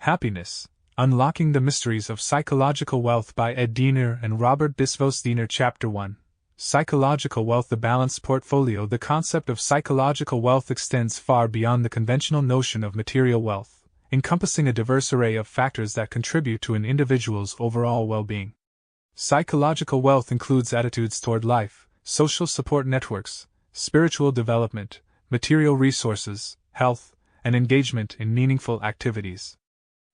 Happiness: Unlocking the Mysteries of Psychological Wealth by Ed Diener and Robert Biswas-Diener. Chapter 1. Psychological Wealth: The Balanced Portfolio. The concept of psychological wealth extends far beyond the conventional notion of material wealth, encompassing a diverse array of factors that contribute to an individual's overall well-being. Psychological wealth includes attitudes toward life, social support networks, spiritual development, material resources, health, and engagement in meaningful activities.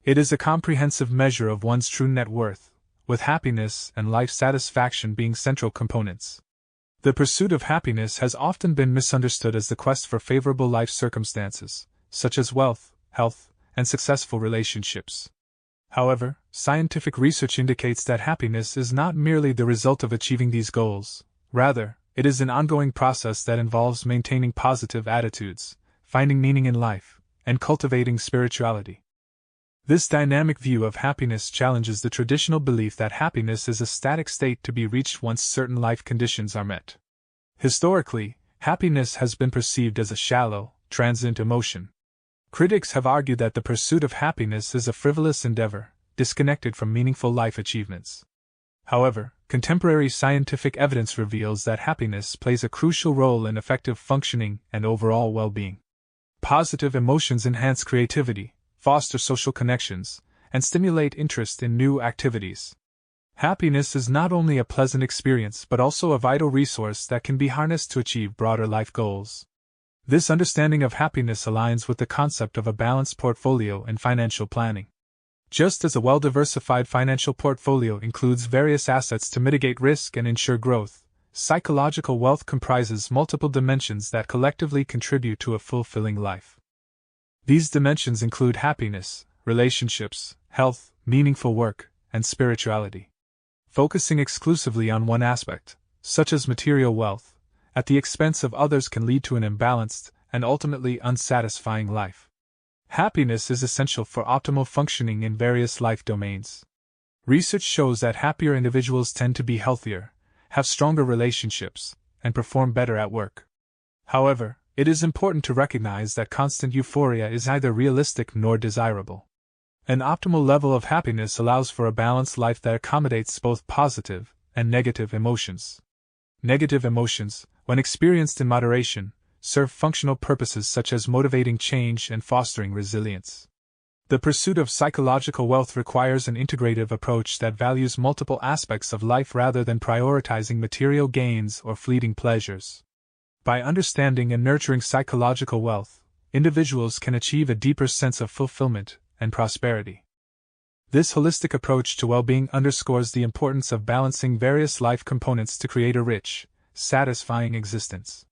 It is a comprehensive measure of one's true net worth, with happiness and life satisfaction being central components. The pursuit of happiness has often been misunderstood as the quest for favorable life circumstances, such as wealth, health, and successful relationships. However, scientific research indicates that happiness is not merely the result of achieving these goals. Rather, it is an ongoing process that involves maintaining positive attitudes, finding meaning in life, and cultivating spirituality. This dynamic view of happiness challenges the traditional belief that happiness is a static state to be reached once certain life conditions are met. Historically, happiness has been perceived as a shallow, transient emotion. Critics have argued that the pursuit of happiness is a frivolous endeavor, disconnected from meaningful life achievements. However, contemporary scientific evidence reveals that happiness plays a crucial role in effective functioning and overall well-being. Positive emotions enhance creativity, foster social connections, and stimulate interest in new activities. Happiness is not only a pleasant experience but also a vital resource that can be harnessed to achieve broader life goals. This understanding of happiness aligns with the concept of a balanced portfolio in financial planning. Just as a well-diversified financial portfolio includes various assets to mitigate risk and ensure growth, psychological wealth comprises multiple dimensions that collectively contribute to a fulfilling life. These dimensions include happiness, relationships, health, meaningful work, and spirituality. Focusing exclusively on one aspect, such as material wealth, at the expense of others can lead to an imbalanced and ultimately unsatisfying life. Happiness is essential for optimal functioning in various life domains. Research shows that happier individuals tend to be healthier, have stronger relationships, and perform better at work. However, it is important to recognize that constant euphoria is neither realistic nor desirable. An optimal level of happiness allows for a balanced life that accommodates both positive and negative emotions. Negative emotions, when experienced in moderation, serve functional purposes such as motivating change and fostering resilience. The pursuit of psychological wealth requires an integrative approach that values multiple aspects of life rather than prioritizing material gains or fleeting pleasures. By understanding and nurturing psychological wealth, individuals can achieve a deeper sense of fulfillment and prosperity. This holistic approach to well-being underscores the importance of balancing various life components to create a rich, satisfying existence.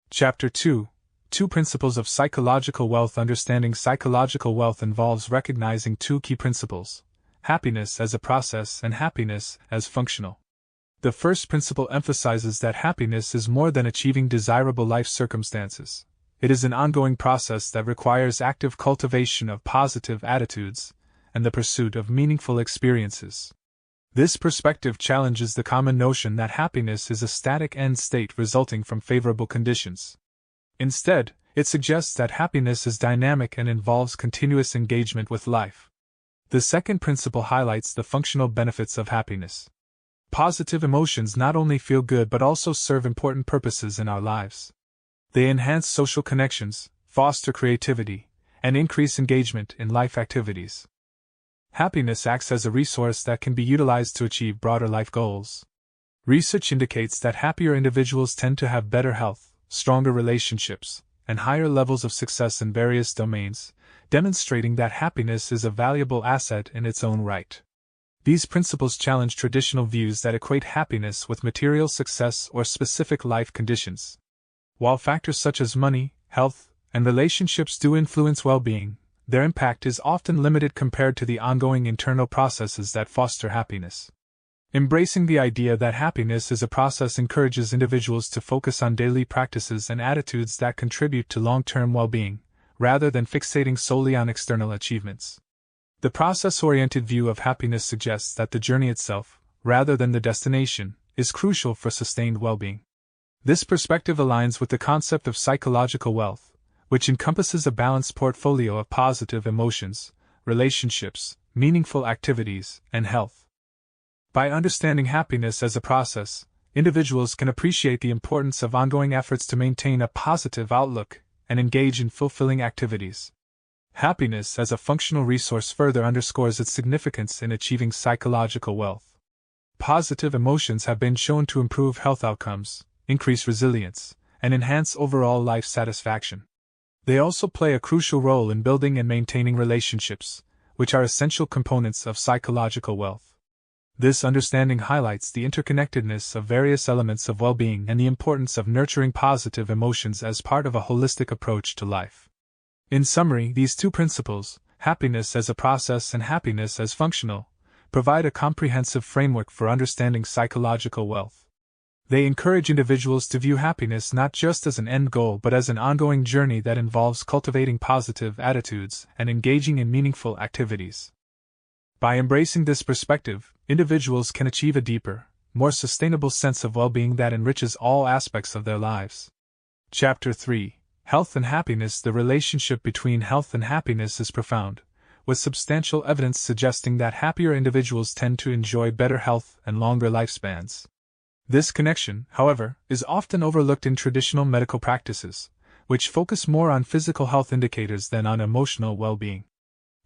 Chapter 2. 2 Principles of Psychological Wealth. Understanding psychological wealth involves recognizing two key principles: happiness as a process and happiness as functional. The first principle emphasizes that happiness is more than achieving desirable life circumstances. It is an ongoing process that requires active cultivation of positive attitudes and the pursuit of meaningful experiences. This perspective challenges the common notion that happiness is a static end state resulting from favorable conditions. Instead, it suggests that happiness is dynamic and involves continuous engagement with life. The second principle highlights the functional benefits of happiness. Positive emotions not only feel good but also serve important purposes in our lives. They enhance social connections, foster creativity, and increase engagement in life activities. Happiness acts as a resource that can be utilized to achieve broader life goals. Research indicates that happier individuals tend to have better health, stronger relationships, and higher levels of success in various domains, demonstrating that happiness is a valuable asset in its own right. These principles challenge traditional views that equate happiness with material success or specific life conditions. While factors such as money, health, and relationships do influence well-being, their impact is often limited compared to the ongoing internal processes that foster happiness. Embracing the idea that happiness is a process encourages individuals to focus on daily practices and attitudes that contribute to long-term well-being, rather than fixating solely on external achievements. The process-oriented view of happiness suggests that the journey itself, rather than the destination, is crucial for sustained well-being. This perspective aligns with the concept of psychological wealth, which encompasses a balanced portfolio of positive emotions, relationships, meaningful activities, and health. By understanding happiness as a process, individuals can appreciate the importance of ongoing efforts to maintain a positive outlook and engage in fulfilling activities. Happiness as a functional resource further underscores its significance in achieving psychological wealth. Positive emotions have been shown to improve health outcomes, increase resilience, and enhance overall life satisfaction. They also play a crucial role in building and maintaining relationships, which are essential components of psychological wealth. This understanding highlights the interconnectedness of various elements of well-being and the importance of nurturing positive emotions as part of a holistic approach to life. In summary, these two principles, happiness as a process and happiness as functional, provide a comprehensive framework for understanding psychological wealth. They encourage individuals to view happiness not just as an end goal but as an ongoing journey that involves cultivating positive attitudes and engaging in meaningful activities. By embracing this perspective, individuals can achieve a deeper, more sustainable sense of well-being that enriches all aspects of their lives. Chapter 3: Health and Happiness. The relationship between health and happiness is profound, with substantial evidence suggesting that happier individuals tend to enjoy better health and longer lifespans. This connection, however, is often overlooked in traditional medical practices, which focus more on physical health indicators than on emotional well-being.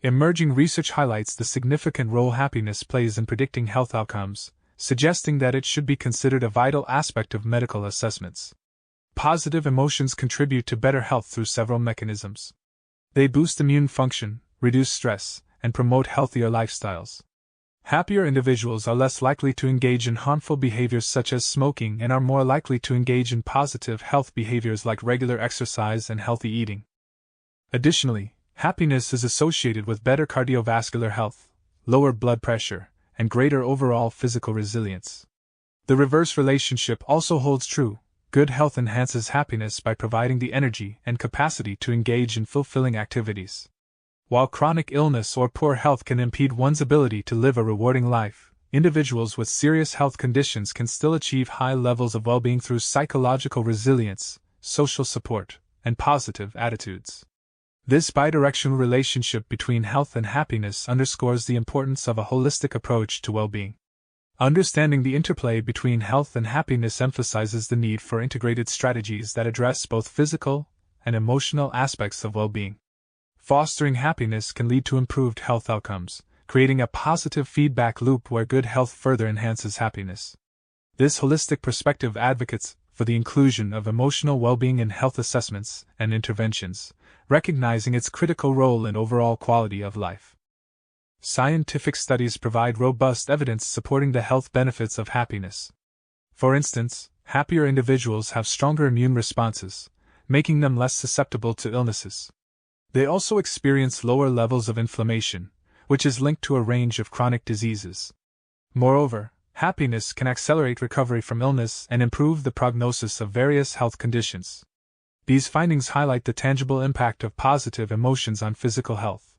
Emerging research highlights the significant role happiness plays in predicting health outcomes, suggesting that it should be considered a vital aspect of medical assessments. Positive emotions contribute to better health through several mechanisms. They boost immune function, reduce stress, and promote healthier lifestyles. Happier individuals are less likely to engage in harmful behaviors such as smoking and are more likely to engage in positive health behaviors like regular exercise and healthy eating. Additionally, happiness is associated with better cardiovascular health, lower blood pressure, and greater overall physical resilience. The reverse relationship also holds true. Good health enhances happiness by providing the energy and capacity to engage in fulfilling activities. While chronic illness or poor health can impede one's ability to live a rewarding life, individuals with serious health conditions can still achieve high levels of well-being through psychological resilience, social support, and positive attitudes. This bidirectional relationship between health and happiness underscores the importance of a holistic approach to well-being. Understanding the interplay between health and happiness emphasizes the need for integrated strategies that address both physical and emotional aspects of well-being. Fostering happiness can lead to improved health outcomes, creating a positive feedback loop where good health further enhances happiness. This holistic perspective advocates for the inclusion of emotional well-being in health assessments and interventions, recognizing its critical role in overall quality of life. Scientific studies provide robust evidence supporting the health benefits of happiness. For instance, happier individuals have stronger immune responses, making them less susceptible to illnesses. They also experience lower levels of inflammation, which is linked to a range of chronic diseases. Moreover, happiness can accelerate recovery from illness and improve the prognosis of various health conditions. These findings highlight the tangible impact of positive emotions on physical health.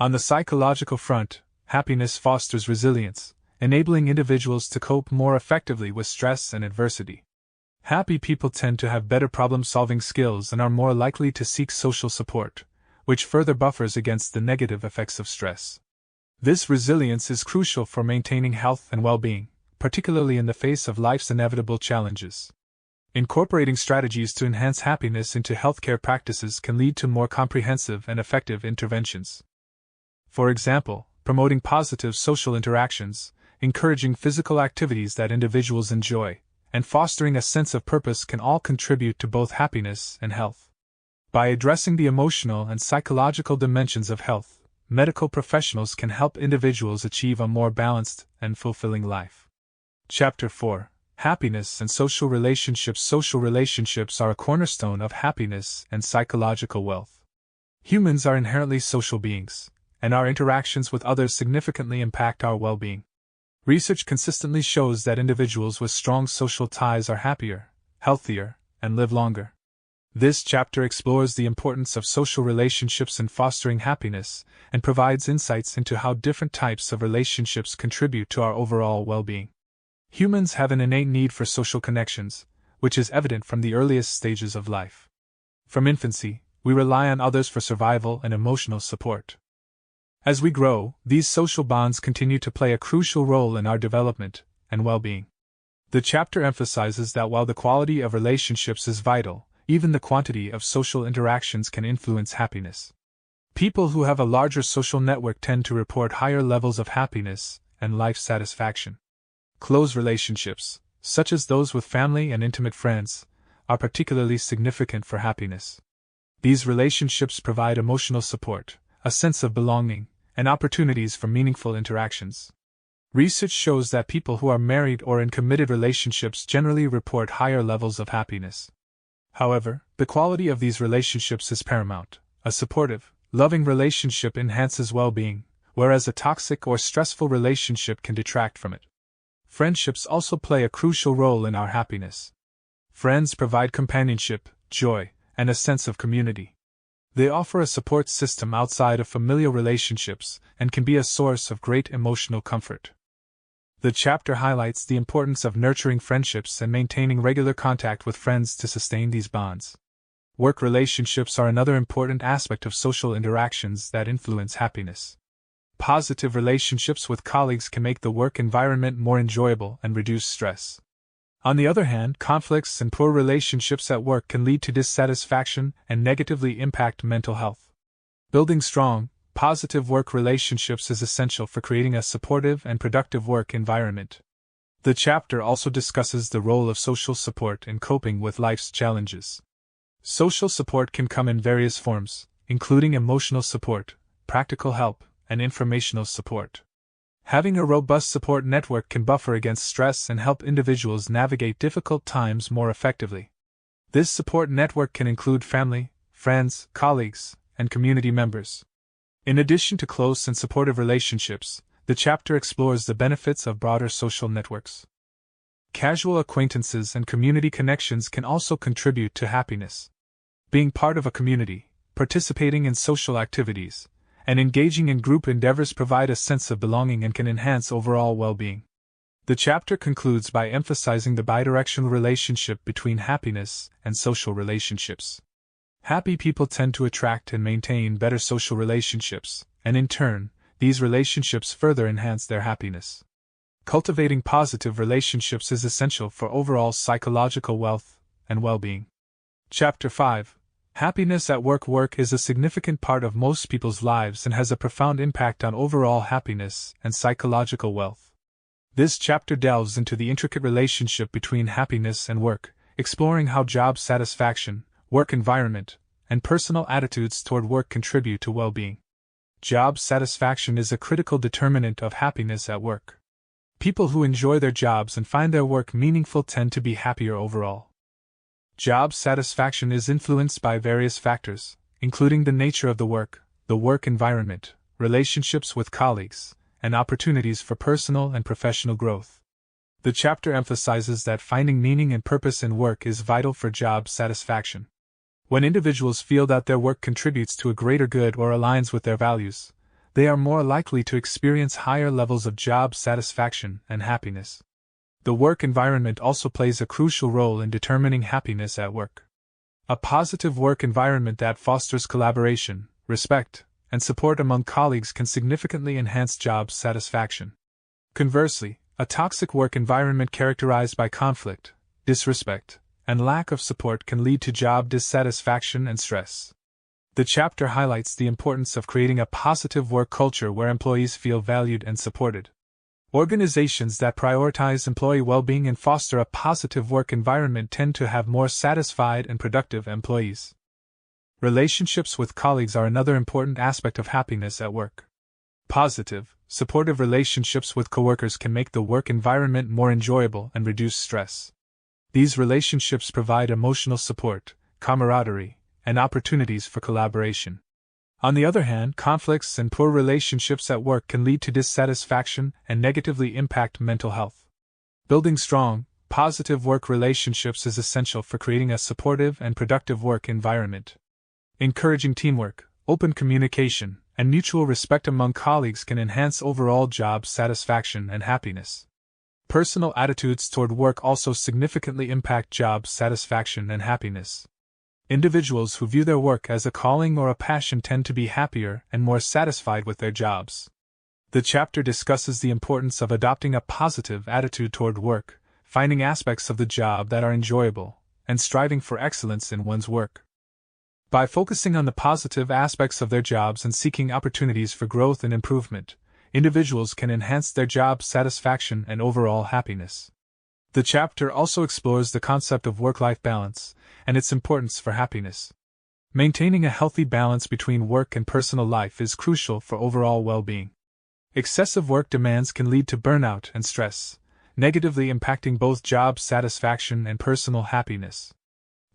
On the psychological front, happiness fosters resilience, enabling individuals to cope more effectively with stress and adversity. Happy people tend to have better problem-solving skills and are more likely to seek social support, which further buffers against the negative effects of stress. This resilience is crucial for maintaining health and well-being, particularly in the face of life's inevitable challenges. Incorporating strategies to enhance happiness into healthcare practices can lead to more comprehensive and effective interventions. For example, promoting positive social interactions, encouraging physical activities that individuals enjoy, and fostering a sense of purpose can all contribute to both happiness and health. By addressing the emotional and psychological dimensions of health, medical professionals can help individuals achieve a more balanced and fulfilling life. Chapter 4: Happiness and Social Relationships. Social relationships are a cornerstone of happiness and psychological wealth. Humans are inherently social beings, and our interactions with others significantly impact our well-being. Research consistently shows that individuals with strong social ties are happier, healthier, and live longer. This chapter explores the importance of social relationships in fostering happiness and provides insights into how different types of relationships contribute to our overall well-being. Humans have an innate need for social connections, which is evident from the earliest stages of life. From infancy, we rely on others for survival and emotional support. As we grow, these social bonds continue to play a crucial role in our development and well-being. The chapter emphasizes that while the quality of relationships is vital, even the quantity of social interactions can influence happiness. People who have a larger social network tend to report higher levels of happiness and life satisfaction. Close relationships, such as those with family and intimate friends, are particularly significant for happiness. These relationships provide emotional support, a sense of belonging, and opportunities for meaningful interactions. Research shows that people who are married or in committed relationships generally report higher levels of happiness. However, the quality of these relationships is paramount. A supportive, loving relationship enhances well-being, whereas a toxic or stressful relationship can detract from it. Friendships also play a crucial role in our happiness. Friends provide companionship, joy, and a sense of community. They offer a support system outside of familial relationships and can be a source of great emotional comfort. The chapter highlights the importance of nurturing friendships and maintaining regular contact with friends to sustain these bonds. Work relationships are another important aspect of social interactions that influence happiness. Positive relationships with colleagues can make the work environment more enjoyable and reduce stress. On the other hand, conflicts and poor relationships at work can lead to dissatisfaction and negatively impact mental health. Building strong, positive work relationships is essential for creating a supportive and productive work environment. The chapter also discusses the role of social support in coping with life's challenges. Social support can come in various forms, including emotional support, practical help, and informational support. Having a robust support network can buffer against stress and help individuals navigate difficult times more effectively. This support network can include family, friends, colleagues, and community members. In addition to close and supportive relationships, the chapter explores the benefits of broader social networks. Casual acquaintances and community connections can also contribute to happiness. Being part of a community, participating in social activities, and engaging in group endeavors provide a sense of belonging and can enhance overall well-being. The chapter concludes by emphasizing the bidirectional relationship between happiness and social relationships. Happy people tend to attract and maintain better social relationships, and in turn, these relationships further enhance their happiness. Cultivating positive relationships is essential for overall psychological wealth and well-being. Chapter 5. Happiness at work. Work is a significant part of most people's lives and has a profound impact on overall happiness and psychological wealth. This chapter delves into the intricate relationship between happiness and work, exploring how job satisfaction, work environment, and personal attitudes toward work contribute to well-being. Job satisfaction is a critical determinant of happiness at work. People who enjoy their jobs and find their work meaningful tend to be happier overall. Job satisfaction is influenced by various factors, including the nature of the work environment, relationships with colleagues, and opportunities for personal and professional growth. The chapter emphasizes that finding meaning and purpose in work is vital for job satisfaction. When individuals feel that their work contributes to a greater good or aligns with their values, they are more likely to experience higher levels of job satisfaction and happiness. The work environment also plays a crucial role in determining happiness at work. A positive work environment that fosters collaboration, respect, and support among colleagues can significantly enhance job satisfaction. Conversely, a toxic work environment characterized by conflict, disrespect, and lack of support can lead to job dissatisfaction and stress. The chapter highlights the importance of creating a positive work culture where employees feel valued and supported. Organizations that prioritize employee well-being and foster a positive work environment tend to have more satisfied and productive employees. Relationships with colleagues are another important aspect of happiness at work. Positive, supportive relationships with coworkers can make the work environment more enjoyable and reduce stress. These relationships provide emotional support, camaraderie, and opportunities for collaboration. On the other hand, conflicts and poor relationships at work can lead to dissatisfaction and negatively impact mental health. Building strong, positive work relationships is essential for creating a supportive and productive work environment. Encouraging teamwork, open communication, and mutual respect among colleagues can enhance overall job satisfaction and happiness. Personal attitudes toward work also significantly impact job satisfaction and happiness. Individuals who view their work as a calling or a passion tend to be happier and more satisfied with their jobs. The chapter discusses the importance of adopting a positive attitude toward work, finding aspects of the job that are enjoyable, and striving for excellence in one's work. By focusing on the positive aspects of their jobs and seeking opportunities for growth and improvement, individuals can enhance their job satisfaction and overall happiness. The chapter also explores the concept of work-life balance and its importance for happiness. Maintaining a healthy balance between work and personal life is crucial for overall well-being. Excessive work demands can lead to burnout and stress, negatively impacting both job satisfaction and personal happiness.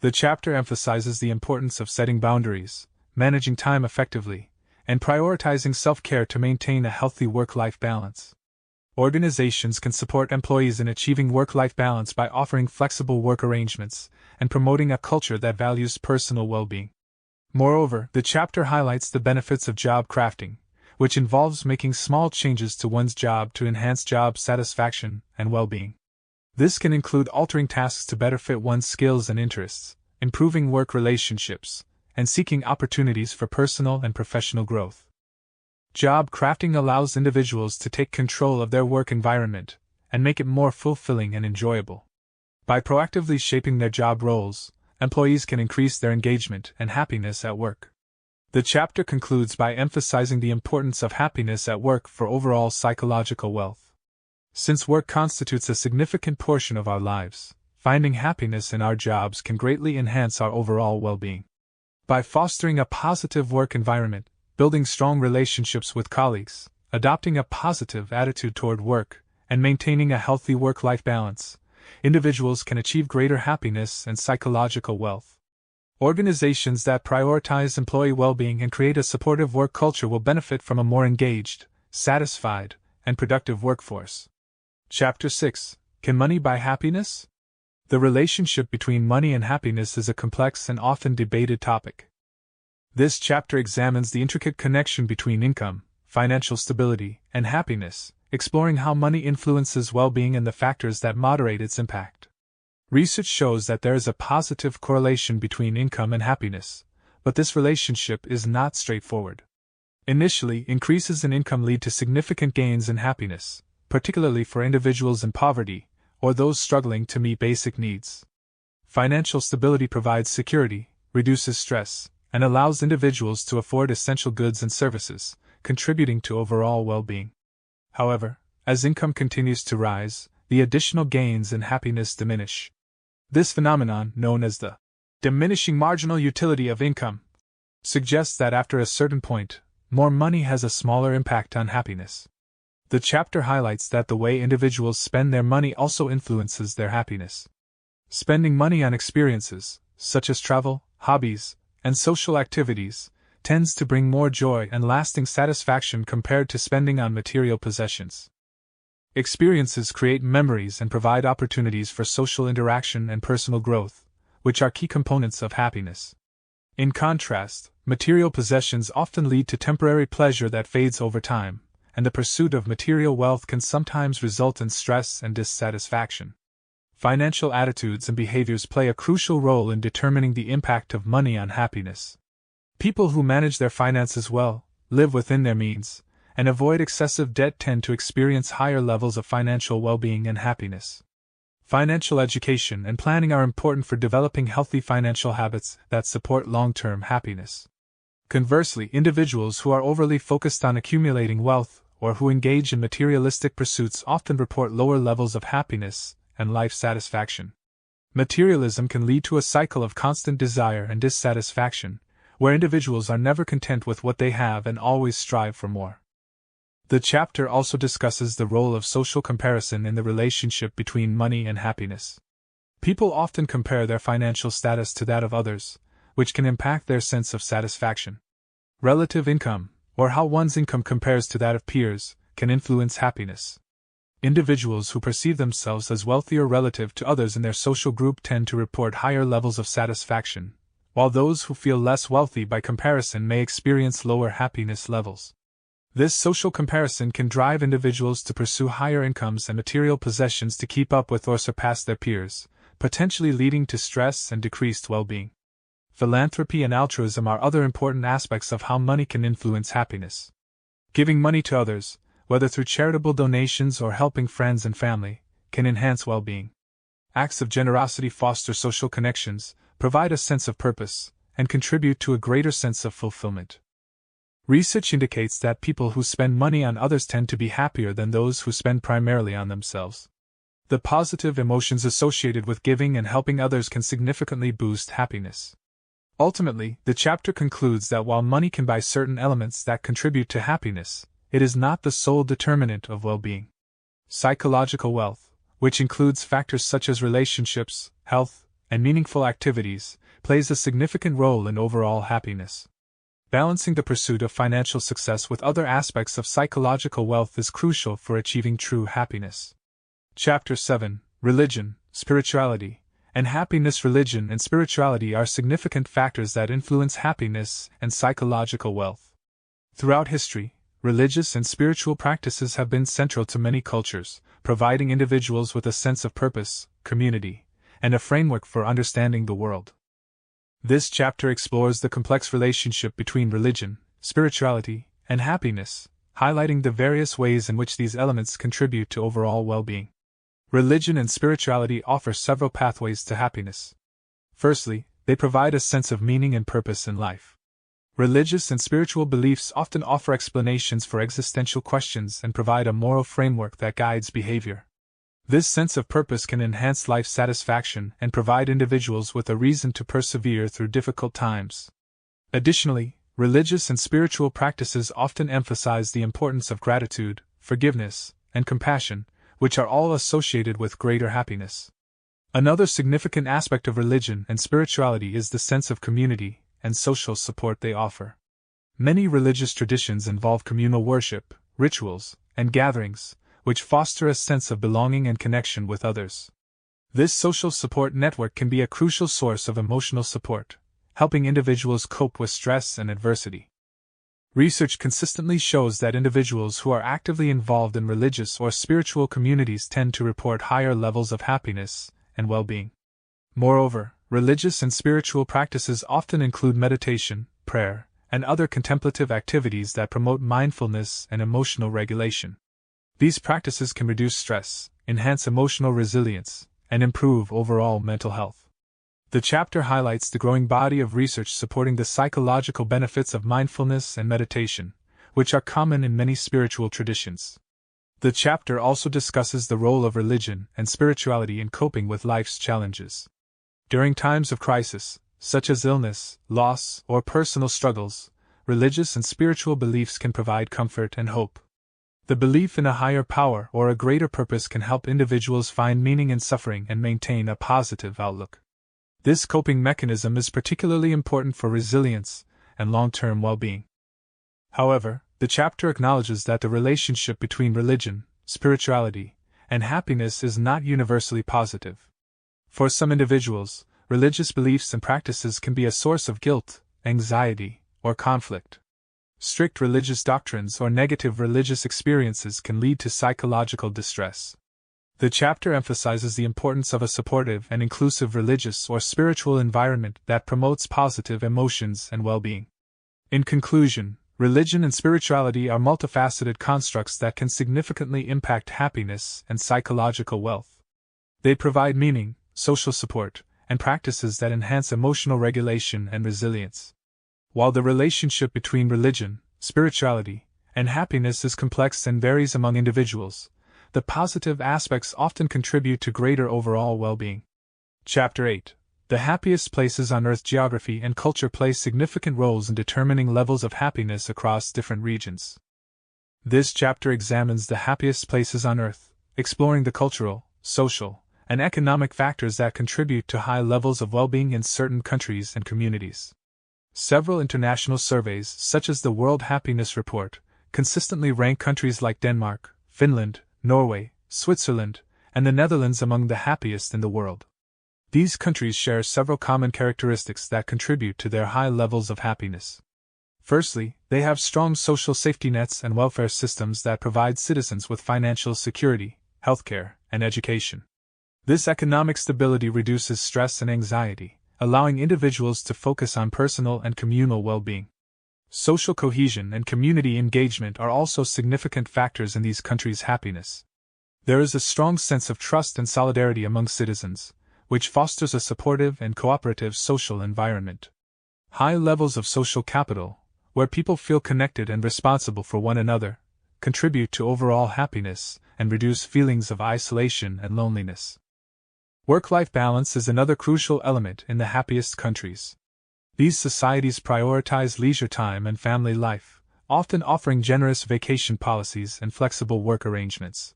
The chapter emphasizes the importance of setting boundaries, managing time effectively, and prioritizing self-care to maintain a healthy work-life balance. Organizations can support employees in achieving work-life balance by offering flexible work arrangements and promoting a culture that values personal well-being. Moreover, the chapter highlights the benefits of job crafting, which involves making small changes to one's job to enhance job satisfaction and well-being. This can include altering tasks to better fit one's skills and interests, improving work relationships, and seeking opportunities for personal and professional growth. Job crafting allows individuals to take control of their work environment and make it more fulfilling and enjoyable. By proactively shaping their job roles, employees can increase their engagement and happiness at work. The chapter concludes by emphasizing the importance of happiness at work for overall psychological wealth. Since work constitutes a significant portion of our lives, finding happiness in our jobs can greatly enhance our overall well-being. By fostering a positive work environment, building strong relationships with colleagues, adopting a positive attitude toward work, and maintaining a healthy work-life balance, individuals can achieve greater happiness and psychological wealth. Organizations that prioritize employee well-being and create a supportive work culture will benefit from a more engaged, satisfied, and productive workforce. Chapter 6: Can Money Buy Happiness? The relationship between money and happiness is a complex and often debated topic. This chapter examines the intricate connection between income, financial stability, and happiness, exploring how money influences well-being and the factors that moderate its impact. Research shows that there is a positive correlation between income and happiness, but this relationship is not straightforward. Initially, increases in income lead to significant gains in happiness, particularly for individuals in poverty or those struggling to meet basic needs. Financial stability provides security, reduces stress, and allows individuals to afford essential goods and services, contributing to overall well-being. However, as income continues to rise, the additional gains in happiness diminish. This phenomenon, known as the diminishing marginal utility of income, suggests that after a certain point, more money has a smaller impact on happiness. The chapter highlights that the way individuals spend their money also influences their happiness. Spending money on experiences, such as travel, hobbies, and social activities, tends to bring more joy and lasting satisfaction compared to spending on material possessions. Experiences create memories and provide opportunities for social interaction and personal growth, which are key components of happiness. In contrast, material possessions often lead to temporary pleasure that fades over time, and the pursuit of material wealth can sometimes result in stress and dissatisfaction. Financial attitudes and behaviors play a crucial role in determining the impact of money on happiness. People who manage their finances well, live within their means, and avoid excessive debt tend to experience higher levels of financial well-being and happiness. Financial education and planning are important for developing healthy financial habits that support long-term happiness. Conversely, individuals who are overly focused on accumulating wealth or who engage in materialistic pursuits often report lower levels of happiness and life satisfaction. Materialism can lead to a cycle of constant desire and dissatisfaction, where individuals are never content with what they have and always strive for more. The chapter also discusses the role of social comparison in the relationship between money and happiness. People often compare their financial status to that of others, which can impact their sense of satisfaction. Relative income, or how one's income compares to that of peers, can influence happiness. Individuals who perceive themselves as wealthier relative to others in their social group tend to report higher levels of satisfaction, while those who feel less wealthy by comparison may experience lower happiness levels. This social comparison can drive individuals to pursue higher incomes and material possessions to keep up with or surpass their peers, potentially leading to stress and decreased well-being. philanthropy, and altruism are other important aspects of how money can influence happiness. Giving money to others, whether through charitable donations or helping friends and family, can enhance well-being. Acts of generosity foster social connections, provide a sense of purpose, and contribute to a greater sense of fulfillment. Research indicates that people who spend money on others tend to be happier than those who spend primarily on themselves. The positive emotions associated with giving and helping others can significantly boost happiness. Ultimately, the chapter concludes that while money can buy certain elements that contribute to happiness, it is not the sole determinant of well-being. Psychological wealth, which includes factors such as relationships, health, and meaningful activities, plays a significant role in overall happiness. Balancing the pursuit of financial success with other aspects of psychological wealth is crucial for achieving true happiness. Chapter 7: Religion, Spirituality, and Happiness. Religion and spirituality are significant factors that influence happiness and psychological wealth. Throughout history, religious and spiritual practices have been central to many cultures, providing individuals with a sense of purpose, community, and a framework for understanding the world. This chapter explores the complex relationship between religion, spirituality, and happiness, highlighting the various ways in which these elements contribute to overall well-being. Religion and spirituality offer several pathways to happiness. Firstly, they provide a sense of meaning and purpose in life. Religious and spiritual beliefs often offer explanations for existential questions and provide a moral framework that guides behavior. This sense of purpose can enhance life satisfaction and provide individuals with a reason to persevere through difficult times. Additionally, religious and spiritual practices often emphasize the importance of gratitude, forgiveness, and compassion, which are all associated with greater happiness. Another significant aspect of religion and spirituality is the sense of community and social support they offer. Many religious traditions involve communal worship, rituals, and gatherings, which foster a sense of belonging and connection with others. This social support network can be a crucial source of emotional support, helping individuals cope with stress and adversity. Research consistently shows that individuals who are actively involved in religious or spiritual communities tend to report higher levels of happiness and well-being. Moreover, religious and spiritual practices often include meditation, prayer, and other contemplative activities that promote mindfulness and emotional regulation. These practices can reduce stress, enhance emotional resilience, and improve overall mental health. The chapter highlights the growing body of research supporting the psychological benefits of mindfulness and meditation, which are common in many spiritual traditions. The chapter also discusses the role of religion and spirituality in coping with life's challenges. During times of crisis, such as illness, loss, or personal struggles, religious and spiritual beliefs can provide comfort and hope. The belief in a higher power or a greater purpose can help individuals find meaning in suffering and maintain a positive outlook. This coping mechanism is particularly important for resilience and long-term well-being. However, the chapter acknowledges that the relationship between religion, spirituality, and happiness is not universally positive. For some individuals, religious beliefs and practices can be a source of guilt, anxiety, or conflict. Strict religious doctrines or negative religious experiences can lead to psychological distress. The chapter emphasizes the importance of a supportive and inclusive religious or spiritual environment that promotes positive emotions and well-being. In conclusion, religion and spirituality are multifaceted constructs that can significantly impact happiness and psychological wealth. They provide meaning, social support, and practices that enhance emotional regulation and resilience. While the relationship between religion, spirituality, and happiness is complex and varies among individuals, the positive aspects often contribute to greater overall well-being. Chapter 8: The Happiest Places on Earth. Geography and culture play significant roles in determining levels of happiness across different regions. This chapter examines the happiest places on Earth, exploring the cultural, social, and economic factors that contribute to high levels of well-being in certain countries and communities. Several international surveys, such as the World Happiness Report, consistently rank countries like Denmark, Finland, Norway, Switzerland, and the Netherlands among the happiest in the world. These countries share several common characteristics that contribute to their high levels of happiness. Firstly, they have strong social safety nets and welfare systems that provide citizens with financial security, healthcare, and education. This economic stability reduces stress and anxiety, allowing individuals to focus on personal and communal well-being. Social cohesion and community engagement are also significant factors in these countries' happiness. There is a strong sense of trust and solidarity among citizens, which fosters a supportive and cooperative social environment. High levels of social capital, where people feel connected and responsible for one another, contribute to overall happiness and reduce feelings of isolation and loneliness. Work-life balance is another crucial element in the happiest countries. These societies prioritize leisure time and family life, often offering generous vacation policies and flexible work arrangements.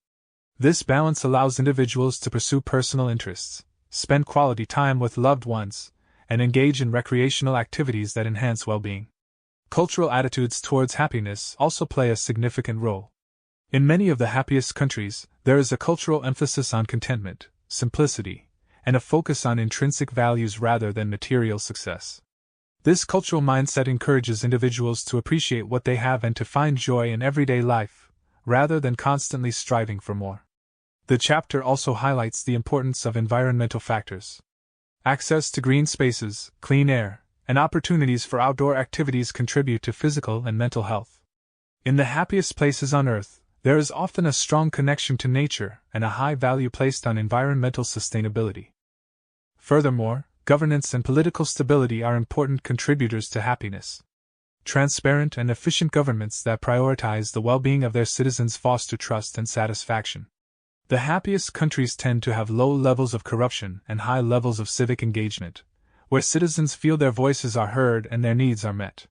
This balance allows individuals to pursue personal interests, spend quality time with loved ones, and engage in recreational activities that enhance well-being. Cultural attitudes towards happiness also play a significant role. In many of the happiest countries, there is a cultural emphasis on contentment, simplicity, and a focus on intrinsic values rather than material success. This cultural mindset encourages individuals to appreciate what they have and to find joy in everyday life, rather than constantly striving for more. The chapter also highlights the importance of environmental factors. Access to green spaces, clean air, and opportunities for outdoor activities contribute to physical and mental health. In the happiest places on Earth, there is often a strong connection to nature and a high value placed on environmental sustainability. Furthermore, governance and political stability are important contributors to happiness. Transparent and efficient governments that prioritize the well-being of their citizens foster trust and satisfaction. The happiest countries tend to have low levels of corruption and high levels of civic engagement, where citizens feel their voices are heard and their needs are met.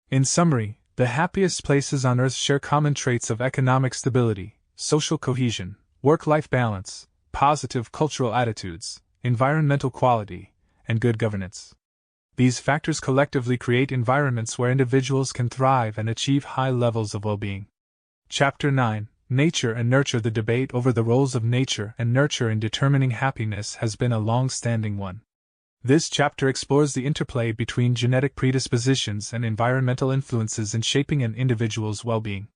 In summary, the happiest places on Earth share common traits of economic stability, social cohesion, work-life balance, positive cultural attitudes, environmental quality, and good governance. These factors collectively create environments where individuals can thrive and achieve high levels of well-being. Chapter 9: Nature and Nurture. The debate over the roles of nature and nurture in determining happiness has been a long-standing one. This chapter explores the interplay between genetic predispositions and environmental influences in shaping an individual's well-being.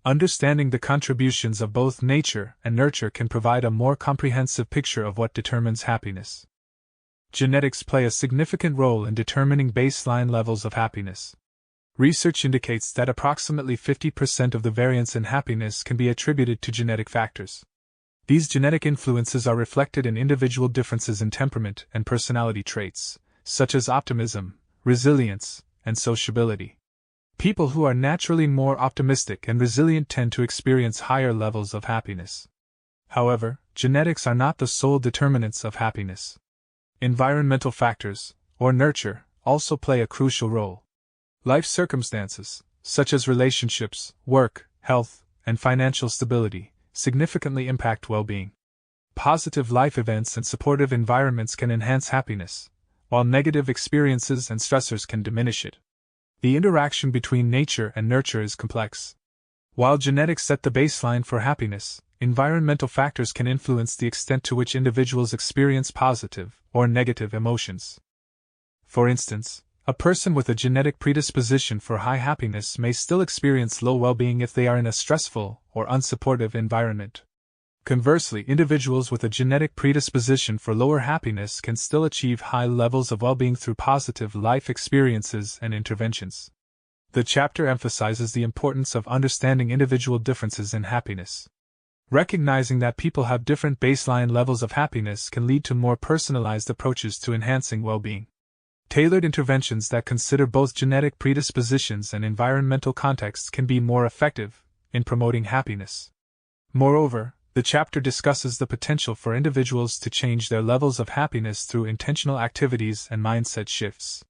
Understanding the contributions of both nature and nurture can provide a more comprehensive picture of what determines happiness. Genetics play a significant role in determining baseline levels of happiness. Research indicates that approximately 50% of the variance in happiness can be attributed to genetic factors. These genetic influences are reflected in individual differences in temperament and personality traits, such as optimism, resilience, and sociability. People who are naturally more optimistic and resilient tend to experience higher levels of happiness. However, genetics are not the sole determinants of happiness. Environmental factors, or nurture, also play a crucial role. Life circumstances, such as relationships, work, health, and financial stability, significantly impact well-being. Positive life events and supportive environments can enhance happiness, while negative experiences and stressors can diminish it. The interaction between nature and nurture is complex. While genetics set the baseline for happiness, environmental factors can influence the extent to which individuals experience positive or negative emotions. For instance, a person with a genetic predisposition for high happiness may still experience low well-being if they are in a stressful or unsupportive environment. Conversely, individuals with a genetic predisposition for lower happiness can still achieve high levels of well-being through positive life experiences and interventions. The chapter emphasizes the importance of understanding individual differences in happiness. Recognizing that people have different baseline levels of happiness can lead to more personalized approaches to enhancing well-being. Tailored interventions that consider both genetic predispositions and environmental contexts can be more effective in promoting happiness. Moreover, the chapter discusses the potential for individuals to change their levels of happiness through intentional activities and mindset shifts.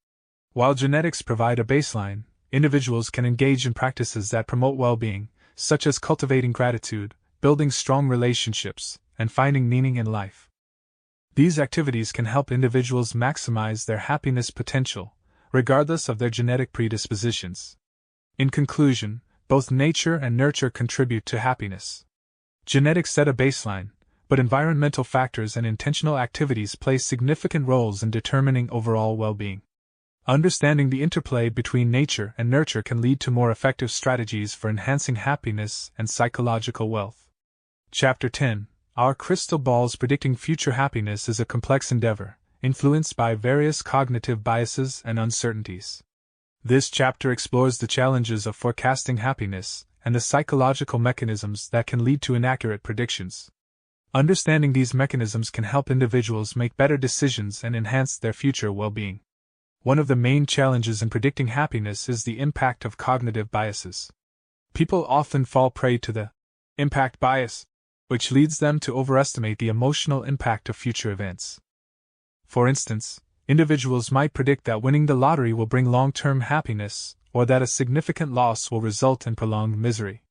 While genetics provide a baseline, individuals can engage in practices that promote well-being, such as cultivating gratitude, building strong relationships, and finding meaning in life. These activities can help individuals maximize their happiness potential, regardless of their genetic predispositions. In conclusion, both nature and nurture contribute to happiness. Genetics set a baseline, but environmental factors and intentional activities play significant roles in determining overall well-being. Understanding the interplay between nature and nurture can lead to more effective strategies for enhancing happiness and psychological wealth. Chapter 10: Our crystal balls. Predicting future happiness is a complex endeavor, influenced by various cognitive biases and uncertainties. This chapter explores the challenges of forecasting happiness and the psychological mechanisms that can lead to inaccurate predictions. Understanding these mechanisms can help individuals make better decisions and enhance their future well-being. One of the main challenges in predicting happiness is the impact of cognitive biases. People often fall prey to the impact bias, which leads them to overestimate the emotional impact of future events. For instance, individuals might predict that winning the lottery will bring long-term happiness, or that a significant loss will result in prolonged misery.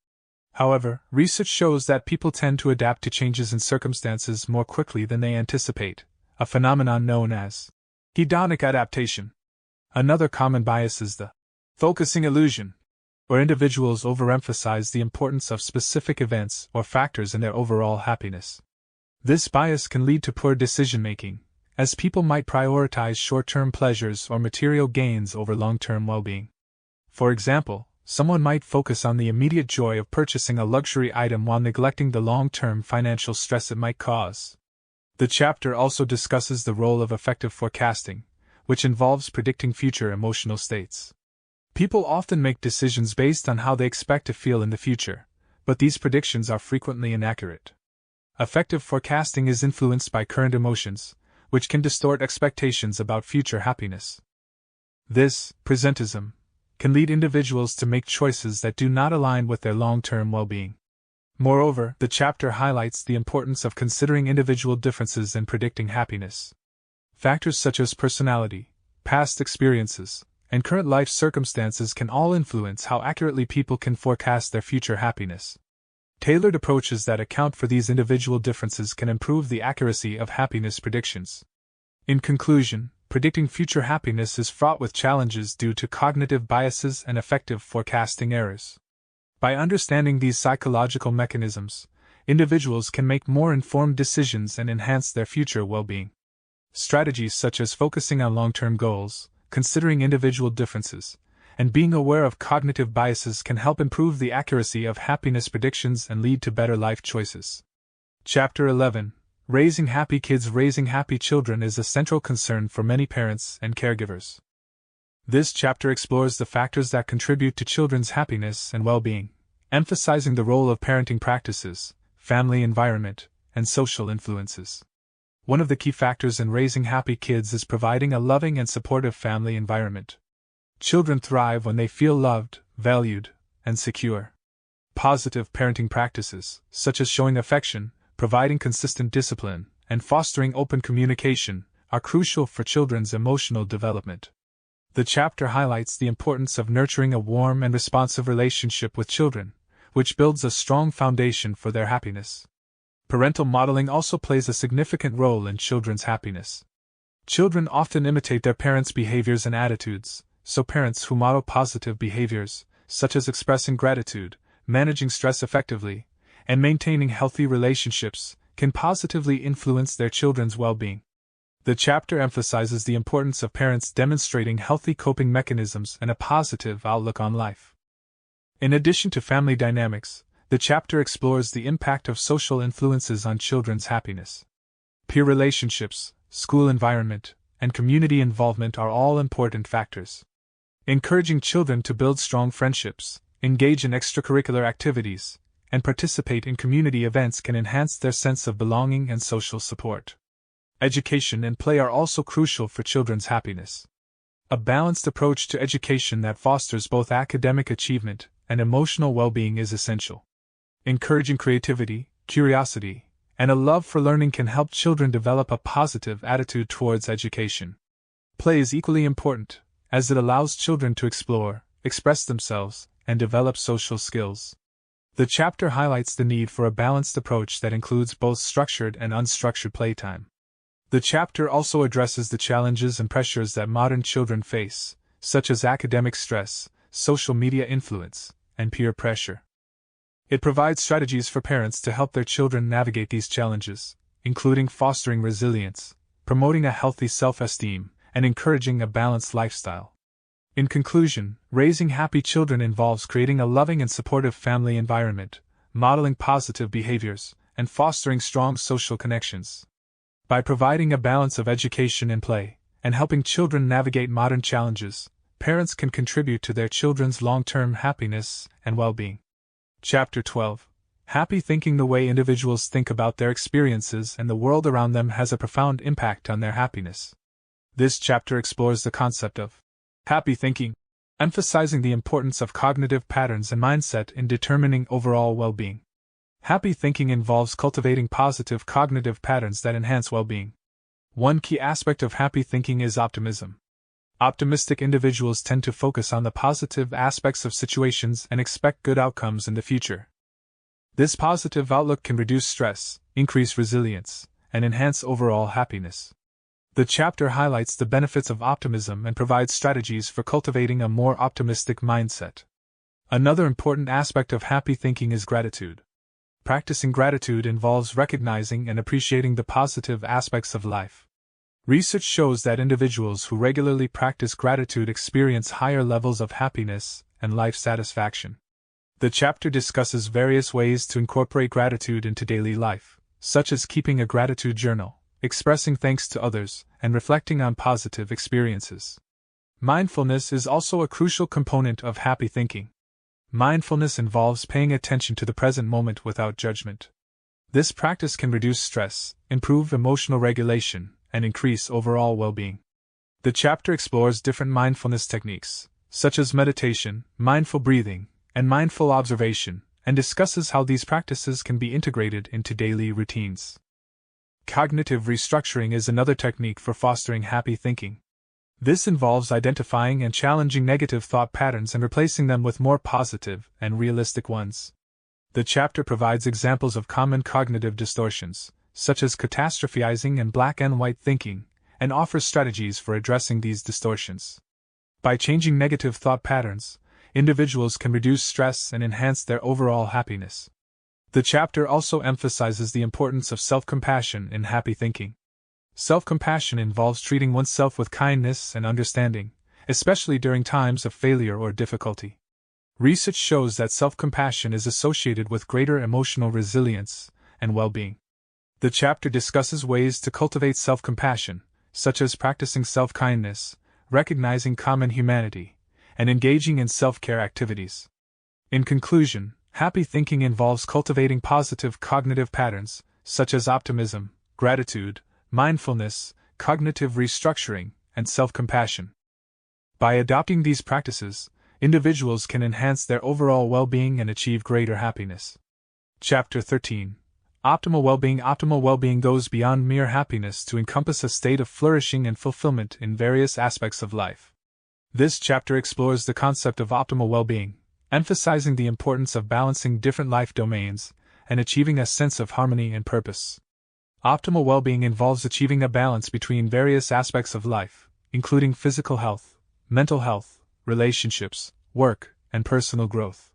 However, research shows that people tend to adapt to changes in circumstances more quickly than they anticipate, a phenomenon known as hedonic adaptation. Another common bias is the focusing illusion, where individuals overemphasize the importance of specific events or factors in their overall happiness. This bias can lead to poor decision-making, as people might prioritize short-term pleasures or material gains over long-term well-being. For example, someone might focus on the immediate joy of purchasing a luxury item while neglecting the long-term financial stress it might cause. The chapter also discusses the role of affective forecasting, which involves predicting future emotional states. People often make decisions based on how they expect to feel in the future, but these predictions are frequently inaccurate. Affective forecasting is influenced by current emotions, which can distort expectations about future happiness. This presentism can lead individuals to make choices that do not align with their long-term well-being. Moreover, the chapter highlights the importance of considering individual differences in predicting happiness. Factors such as personality, past experiences, and current life circumstances can all influence how accurately people can forecast their future happiness. Tailored approaches that account for these individual differences can improve the accuracy of happiness predictions. In conclusion, predicting future happiness is fraught with challenges due to cognitive biases and affective forecasting errors. By understanding these psychological mechanisms, individuals can make more informed decisions and enhance their future well-being. Strategies such as focusing on long-term goals, considering individual differences, and being aware of cognitive biases can help improve the accuracy of happiness predictions and lead to better life choices. Chapter 11: Raising Happy Kids. Raising happy children is a central concern for many parents and caregivers. This chapter explores the factors that contribute to children's happiness and well-being, emphasizing the role of parenting practices, family environment, and social influences. One of the key factors in raising happy kids is providing a loving and supportive family environment. Children thrive when they feel loved, valued, and secure. Positive parenting practices, such as showing affection, providing consistent discipline, and fostering open communication, are crucial for children's emotional development. The chapter highlights the importance of nurturing a warm and responsive relationship with children, which builds a strong foundation for their happiness. Parental modeling also plays a significant role in children's happiness. Children often imitate their parents' behaviors and attitudes, so parents who model positive behaviors, such as expressing gratitude, managing stress effectively, and maintaining healthy relationships, can positively influence their children's well-being. The chapter emphasizes the importance of parents demonstrating healthy coping mechanisms and a positive outlook on life. In addition to family dynamics, the chapter explores the impact of social influences on children's happiness. Peer relationships, school environment, and community involvement are all important factors. Encouraging children to build strong friendships, engage in extracurricular activities, and participate in community events can enhance their sense of belonging and social support. Education and play are also crucial for children's happiness. A balanced approach to education that fosters both academic achievement and emotional well-being is essential. Encouraging creativity, curiosity, and a love for learning can help children develop a positive attitude towards education. Play is equally important, as it allows children to explore, express themselves, and develop social skills. The chapter highlights the need for a balanced approach that includes both structured and unstructured playtime. The chapter also addresses the challenges and pressures that modern children face, such as academic stress, social media influence, and peer pressure. It provides strategies for parents to help their children navigate these challenges, including fostering resilience, promoting a healthy self-esteem, and encouraging a balanced lifestyle. In conclusion, raising happy children involves creating a loving and supportive family environment, modeling positive behaviors, and fostering strong social connections. By providing a balance of education and play, and helping children navigate modern challenges, parents can contribute to their children's long-term happiness and well-being. Chapter 12. Happy thinking. The way individuals think about their experiences and the world around them has a profound impact on their happiness. This chapter explores the concept of happy thinking, emphasizing the importance of cognitive patterns and mindset in determining overall well-being. Happy thinking involves cultivating positive cognitive patterns that enhance well-being. One key aspect of happy thinking is optimism. Optimistic individuals tend to focus on the positive aspects of situations and expect good outcomes in the future. This positive outlook can reduce stress, increase resilience, and enhance overall happiness. The chapter highlights the benefits of optimism and provides strategies for cultivating a more optimistic mindset. Another important aspect of happy thinking is gratitude. Practicing gratitude involves recognizing and appreciating the positive aspects of life. Research shows that individuals who regularly practice gratitude experience higher levels of happiness and life satisfaction. The chapter discusses various ways to incorporate gratitude into daily life, such as keeping a gratitude journal, expressing thanks to others, and reflecting on positive experiences. Mindfulness is also a crucial component of happy thinking. Mindfulness involves paying attention to the present moment without judgment. This practice can reduce stress, improve emotional regulation, and increase overall well-being. The chapter explores different mindfulness techniques, such as meditation, mindful breathing, and mindful observation, and discusses how these practices can be integrated into daily routines. Cognitive restructuring is another technique for fostering happy thinking. This involves identifying and challenging negative thought patterns and replacing them with more positive and realistic ones. The chapter provides examples of common cognitive distortions, such as catastrophizing and black and white thinking, and offers strategies for addressing these distortions. By changing negative thought patterns, individuals can reduce stress and enhance their overall happiness. The chapter also emphasizes the importance of self-compassion in happy thinking. Self-compassion involves treating oneself with kindness and understanding, especially during times of failure or difficulty. Research shows that self-compassion is associated with greater emotional resilience and well-being. The chapter discusses ways to cultivate self-compassion, such as practicing self-kindness, recognizing common humanity, and engaging in self-care activities. In conclusion, happy thinking involves cultivating positive cognitive patterns, such as optimism, gratitude, mindfulness, cognitive restructuring, and self-compassion. By adopting these practices, individuals can enhance their overall well-being and achieve greater happiness. Chapter 13. Optimal well-being. Optimal well-being goes beyond mere happiness to encompass a state of flourishing and fulfillment in various aspects of life. This chapter explores the concept of optimal well-being, emphasizing the importance of balancing different life domains and achieving a sense of harmony and purpose. Optimal well-being involves achieving a balance between various aspects of life, including physical health, mental health, relationships, work, and personal growth.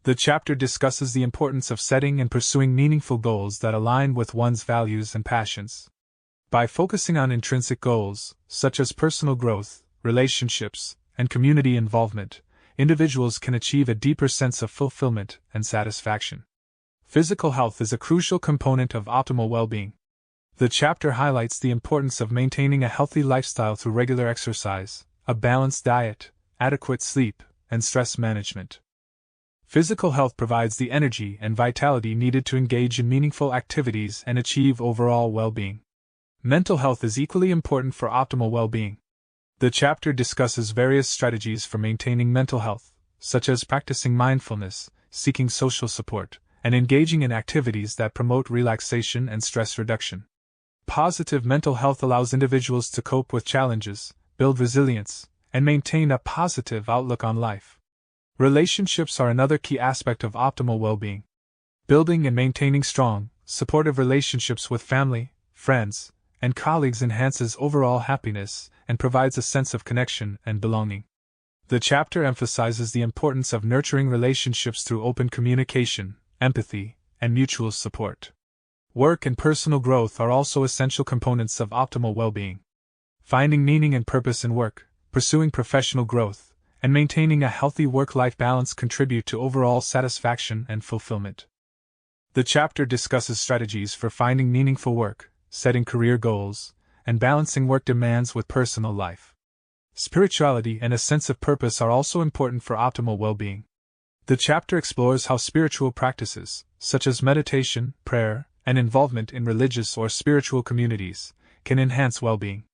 The chapter discusses the importance of setting and pursuing meaningful goals that align with one's values and passions. By focusing on intrinsic goals, such as personal growth, relationships, and community involvement, individuals can achieve a deeper sense of fulfillment and satisfaction. Physical health is a crucial component of optimal well-being. The chapter highlights the importance of maintaining a healthy lifestyle through regular exercise, a balanced diet, adequate sleep, and stress management. Physical health provides the energy and vitality needed to engage in meaningful activities and achieve overall well-being. Mental health is equally important for optimal well-being. The chapter discusses various strategies for maintaining mental health, such as practicing mindfulness, seeking social support, and engaging in activities that promote relaxation and stress reduction. Positive mental health allows individuals to cope with challenges, build resilience, and maintain a positive outlook on life. Relationships are another key aspect of optimal well-being. Building and maintaining strong, supportive relationships with family, friends, and colleagues enhances overall happiness and provides a sense of connection and belonging. The chapter emphasizes the importance of nurturing relationships through open communication, empathy, and mutual support. Work and personal growth are also essential components of optimal well-being. Finding meaning and purpose in work, pursuing professional growth, and maintaining a healthy work-life balance contribute to overall satisfaction and fulfillment. The chapter discusses strategies for finding meaningful work, setting career goals, and balancing work demands with personal life. Spirituality and a sense of purpose are also important for optimal well-being. The chapter explores how spiritual practices, such as meditation, prayer, and involvement in religious or spiritual communities, can enhance well-being.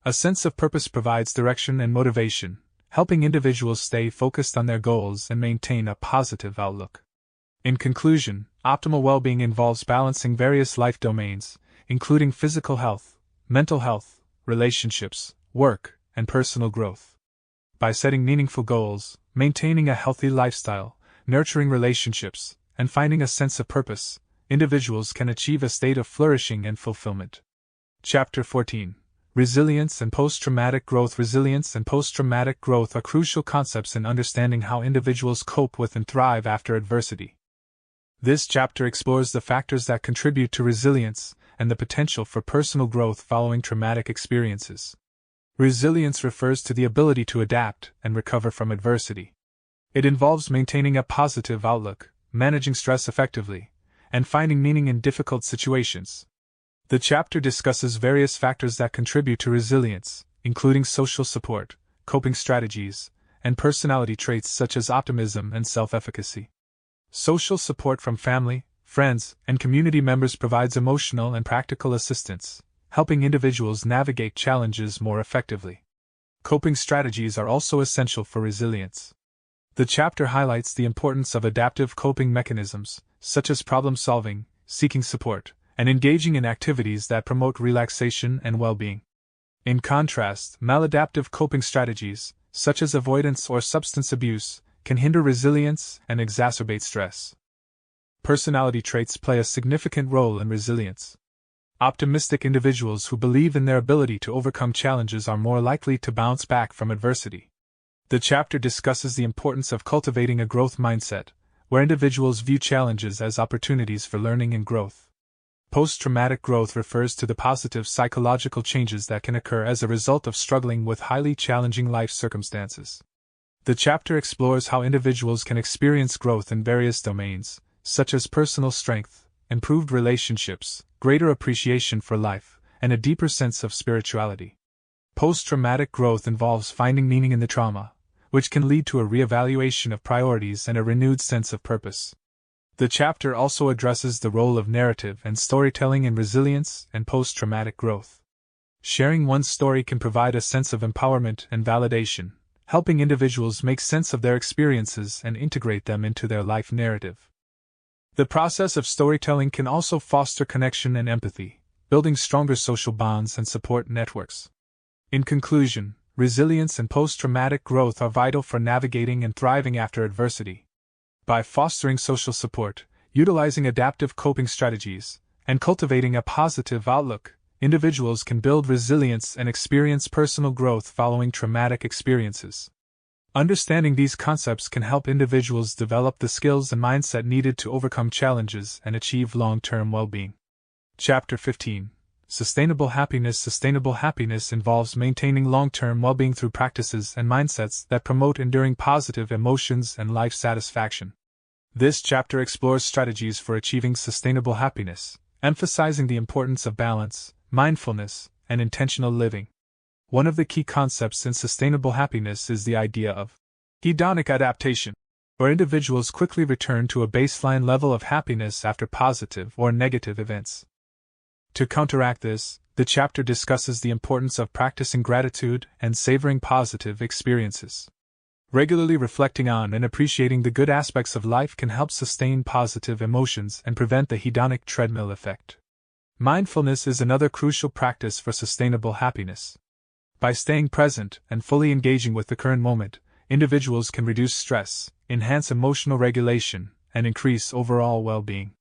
A sense of purpose provides direction and motivation, helping individuals stay focused on their goals and maintain a positive outlook. In conclusion, optimal well-being involves balancing various life domains, including physical health, mental health, relationships, work, and personal growth. By setting meaningful goals, maintaining a healthy lifestyle, nurturing relationships, and finding a sense of purpose, individuals can achieve a state of flourishing and fulfillment. Chapter 14. Resilience and Post-Traumatic Growth. Resilience and post-traumatic growth are crucial concepts in understanding how individuals cope with and thrive after adversity. This chapter explores the factors that contribute to resilience and the potential for personal growth following traumatic experiences. Resilience refers to the ability to adapt and recover from adversity. It involves maintaining a positive outlook, managing stress effectively, and finding meaning in difficult situations. The chapter discusses various factors that contribute to resilience, including social support, coping strategies, and personality traits such as optimism and self-efficacy. Social support from family, friends, and community members provides emotional and practical assistance, helping individuals navigate challenges more effectively. Coping strategies are also essential for resilience. The chapter highlights the importance of adaptive coping mechanisms, such as problem-solving, seeking support, and engaging in activities that promote relaxation and well-being. In contrast, maladaptive coping strategies, such as avoidance or substance abuse, can hinder resilience and exacerbate stress. Personality traits play a significant role in resilience. Optimistic individuals who believe in their ability to overcome challenges are more likely to bounce back from adversity. The chapter discusses the importance of cultivating a growth mindset, where individuals view challenges as opportunities for learning and growth. Post-traumatic growth refers to the positive psychological changes that can occur as a result of struggling with highly challenging life circumstances. The chapter explores how individuals can experience growth in various domains, such as personal strength, improved relationships, greater appreciation for life, and a deeper sense of spirituality. Post-traumatic growth involves finding meaning in the trauma, which can lead to a reevaluation of priorities and a renewed sense of purpose. The chapter also addresses the role of narrative and storytelling in resilience and post-traumatic growth. Sharing one's story can provide a sense of empowerment and validation, helping individuals make sense of their experiences and integrate them into their life narrative. The process of storytelling can also foster connection and empathy, building stronger social bonds and support networks. In conclusion, resilience and post-traumatic growth are vital for navigating and thriving after adversity. By fostering social support, utilizing adaptive coping strategies, and cultivating a positive outlook, individuals can build resilience and experience personal growth following traumatic experiences. Understanding these concepts can help individuals develop the skills and mindset needed to overcome challenges and achieve long-term well-being. Chapter 15. Sustainable Happiness. Sustainable happiness involves maintaining long-term well-being through practices and mindsets that promote enduring positive emotions and life satisfaction. This chapter explores strategies for achieving sustainable happiness, emphasizing the importance of balance, mindfulness, and intentional living. One of the key concepts in sustainable happiness is the idea of hedonic adaptation, where individuals quickly return to a baseline level of happiness after positive or negative events. To counteract this, the chapter discusses the importance of practicing gratitude and savoring positive experiences. Regularly reflecting on and appreciating the good aspects of life can help sustain positive emotions and prevent the hedonic treadmill effect. Mindfulness is another crucial practice for sustainable happiness. By staying present and fully engaging with the current moment, individuals can reduce stress, enhance emotional regulation, and increase overall well-being.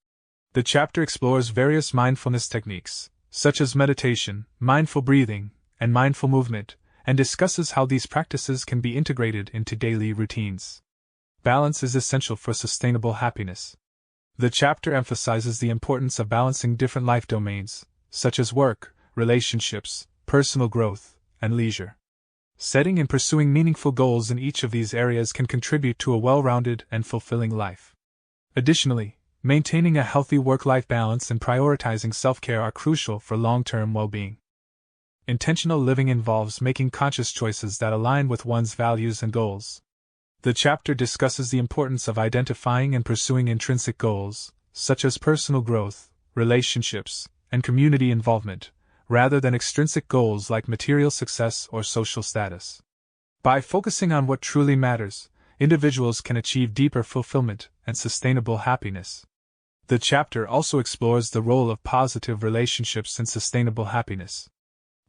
The chapter explores various mindfulness techniques, such as meditation, mindful breathing, and mindful movement, and discusses how these practices can be integrated into daily routines. Balance is essential for sustainable happiness. The chapter emphasizes the importance of balancing different life domains, such as work, relationships, personal growth, and leisure. Setting and pursuing meaningful goals in each of these areas can contribute to a well-rounded and fulfilling life. Additionally, Maintaining a healthy work-life balance and prioritizing self-care are crucial for long-term well-being. Intentional living involves making conscious choices that align with one's values and goals. The chapter discusses the importance of identifying and pursuing intrinsic goals, such as personal growth, relationships, and community involvement, rather than extrinsic goals like material success or social status. By focusing on what truly matters, individuals can achieve deeper fulfillment and sustainable happiness. The chapter also explores the role of positive relationships in sustainable happiness.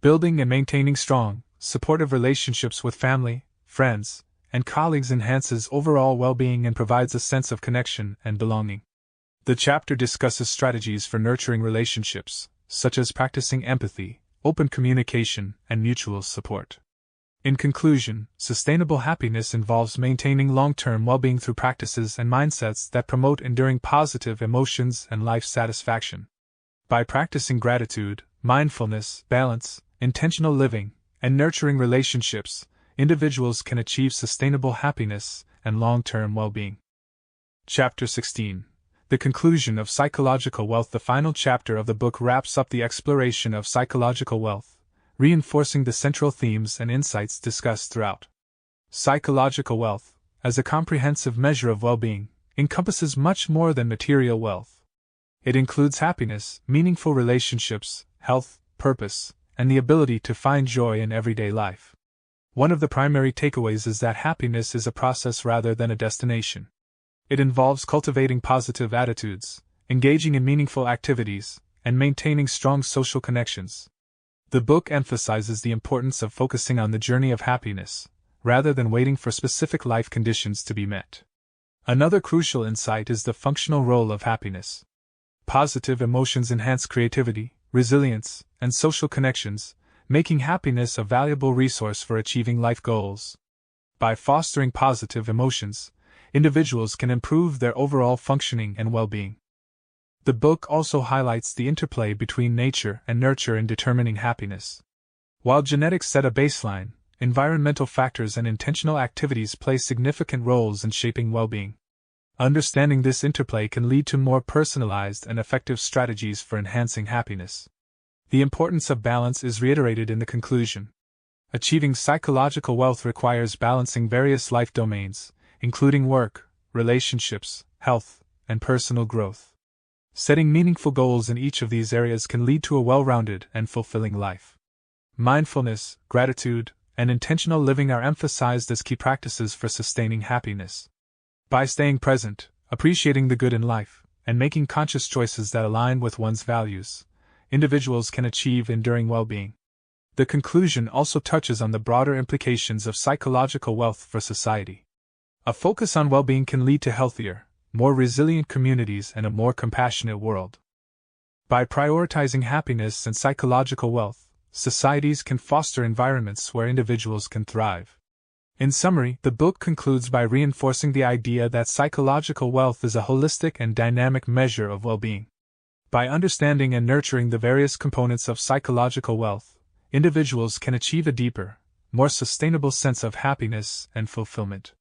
Building and maintaining strong, supportive relationships with family, friends, and colleagues enhances overall well-being and provides a sense of connection and belonging. The chapter discusses strategies for nurturing relationships, such as practicing empathy, open communication, and mutual support. In conclusion, sustainable happiness involves maintaining long-term well-being through practices and mindsets that promote enduring positive emotions and life satisfaction. By practicing gratitude, mindfulness, balance, intentional living, and nurturing relationships, individuals can achieve sustainable happiness and long-term well-being. Chapter 16. The conclusion of psychological wealth. The final chapter of the book wraps up the exploration of psychological wealth, reinforcing the central themes and insights discussed throughout. Psychological wealth, as a comprehensive measure of well-being, encompasses much more than material wealth. It includes happiness, meaningful relationships, health, purpose, and the ability to find joy in everyday life. One of the primary takeaways is that happiness is a process rather than a destination. It involves cultivating positive attitudes, engaging in meaningful activities, and maintaining strong social connections. The book emphasizes the importance of focusing on the journey of happiness, rather than waiting for specific life conditions to be met. Another crucial insight is the functional role of happiness. Positive emotions enhance creativity, resilience, and social connections, making happiness a valuable resource for achieving life goals. By fostering positive emotions, individuals can improve their overall functioning and well-being. The book also highlights the interplay between nature and nurture in determining happiness. While genetics set a baseline, environmental factors and intentional activities play significant roles in shaping well-being. Understanding this interplay can lead to more personalized and effective strategies for enhancing happiness. The importance of balance is reiterated in the conclusion. Achieving psychological wealth requires balancing various life domains, including work, relationships, health, and personal growth. Setting meaningful goals in each of these areas can lead to a well-rounded and fulfilling life. Mindfulness, gratitude, and intentional living are emphasized as key practices for sustaining happiness. By staying present, appreciating the good in life, and making conscious choices that align with one's values, individuals can achieve enduring well-being. The conclusion also touches on the broader implications of psychological wealth for society. A focus on well-being can lead to healthier, more resilient communities and a more compassionate world. By prioritizing happiness and psychological wealth, societies can foster environments where individuals can thrive. In summary, the book concludes by reinforcing the idea that psychological wealth is a holistic and dynamic measure of well-being. By understanding and nurturing the various components of psychological wealth, individuals can achieve a deeper, more sustainable sense of happiness and fulfillment.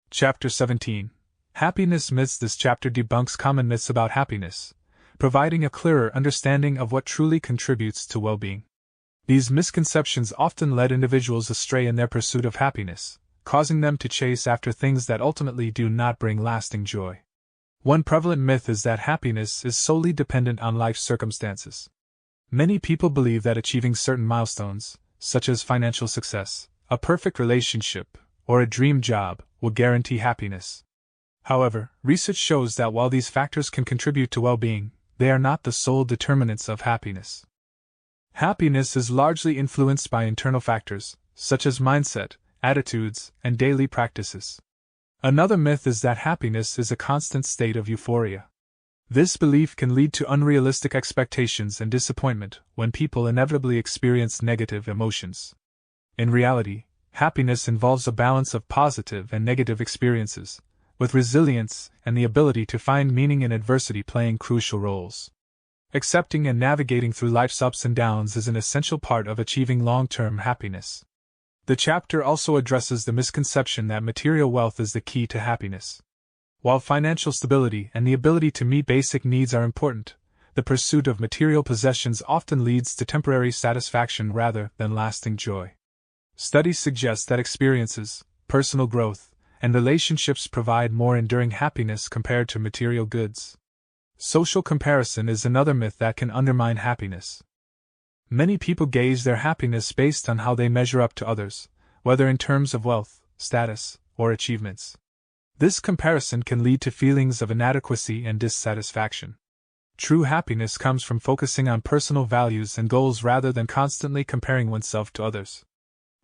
Chapter 17. Happiness Myths. This chapter debunks common myths about happiness, providing a clearer understanding of what truly contributes to well-being. These misconceptions often lead individuals astray in their pursuit of happiness, causing them to chase after things that ultimately do not bring lasting joy. One prevalent myth is that happiness is solely dependent on life circumstances. Many people believe that achieving certain milestones, such as financial success, a perfect relationship, or a dream job, will guarantee happiness. However, research shows that while these factors can contribute to well-being, they are not the sole determinants of happiness. Happiness is largely influenced by internal factors, such as mindset, attitudes, and daily practices. Another myth is that happiness is a constant state of euphoria. This belief can lead to unrealistic expectations and disappointment when people inevitably experience negative emotions. In reality, happiness involves a balance of positive and negative experiences, with resilience and the ability to find meaning in adversity playing crucial roles. Accepting and navigating through life's ups and downs is an essential part of achieving long-term happiness. The chapter also addresses the misconception that material wealth is the key to happiness. While financial stability and the ability to meet basic needs are important, the pursuit of material possessions often leads to temporary satisfaction rather than lasting joy. Studies suggest that experiences, personal growth, and relationships provide more enduring happiness compared to material goods. Social comparison is another myth that can undermine happiness. Many people gauge their happiness based on how they measure up to others, whether in terms of wealth, status, or achievements. This comparison can lead to feelings of inadequacy and dissatisfaction. True happiness comes from focusing on personal values and goals rather than constantly comparing oneself to others.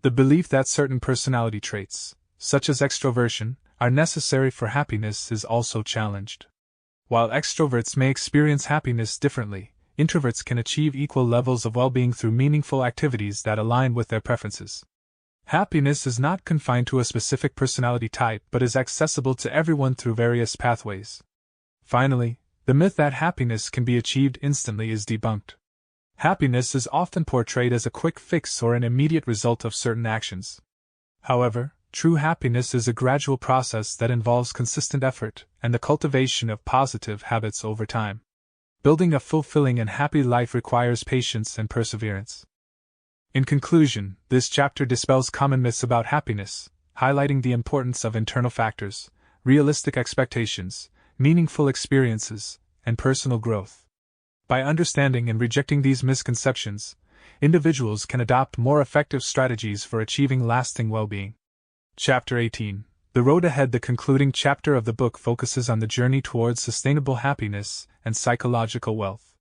The belief that certain personality traits, such as extroversion, are necessary for happiness is also challenged. While extroverts may experience happiness differently, introverts can achieve equal levels of well-being through meaningful activities that align with their preferences. Happiness is not confined to a specific personality type but is accessible to everyone through various pathways. Finally, the myth that happiness can be achieved instantly is debunked. Happiness is often portrayed as a quick fix or an immediate result of certain actions. However, true happiness is a gradual process that involves consistent effort and the cultivation of positive habits over time. Building a fulfilling and happy life requires patience and perseverance. In conclusion, this chapter dispels common myths about happiness, highlighting the importance of internal factors, realistic expectations, meaningful experiences, and personal growth. By understanding and rejecting these misconceptions, individuals can adopt more effective strategies for achieving lasting well-being. Chapter 18. The Road Ahead. The concluding chapter of the book focuses on the journey towards sustainable happiness and psychological wealth.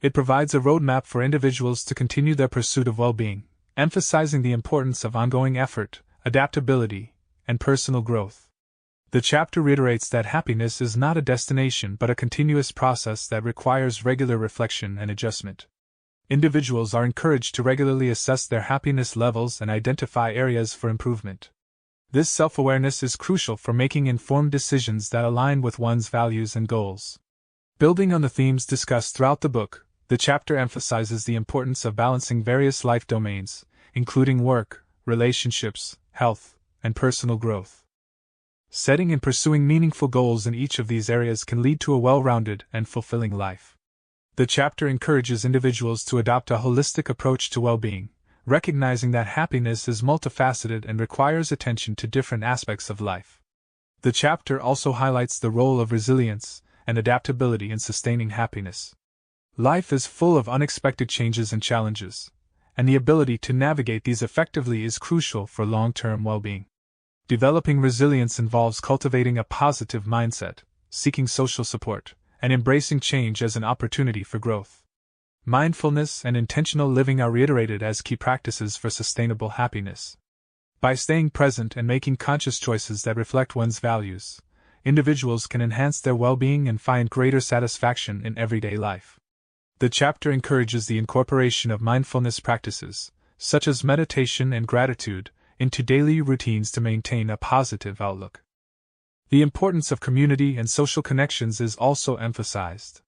It provides a roadmap for individuals to continue their pursuit of well-being, emphasizing the importance of ongoing effort, adaptability, and personal growth. The chapter reiterates that happiness is not a destination but a continuous process that requires regular reflection and adjustment. Individuals are encouraged to regularly assess their happiness levels and identify areas for improvement. This self-awareness is crucial for making informed decisions that align with one's values and goals. Building on the themes discussed throughout the book, the chapter emphasizes the importance of balancing various life domains, including work, relationships, health, and personal growth. Setting and pursuing meaningful goals in each of these areas can lead to a well-rounded and fulfilling life. The chapter encourages individuals to adopt a holistic approach to well-being, recognizing that happiness is multifaceted and requires attention to different aspects of life. The chapter also highlights the role of resilience and adaptability in sustaining happiness. Life is full of unexpected changes and challenges, and the ability to navigate these effectively is crucial for long-term well-being. Developing resilience involves cultivating a positive mindset, seeking social support, and embracing change as an opportunity for growth. Mindfulness and intentional living are reiterated as key practices for sustainable happiness. By staying present and making conscious choices that reflect one's values, individuals can enhance their well-being and find greater satisfaction in everyday life. The chapter encourages the incorporation of mindfulness practices, such as meditation and gratitude, into daily routines to maintain a positive outlook. The importance of community and social connections is also emphasized.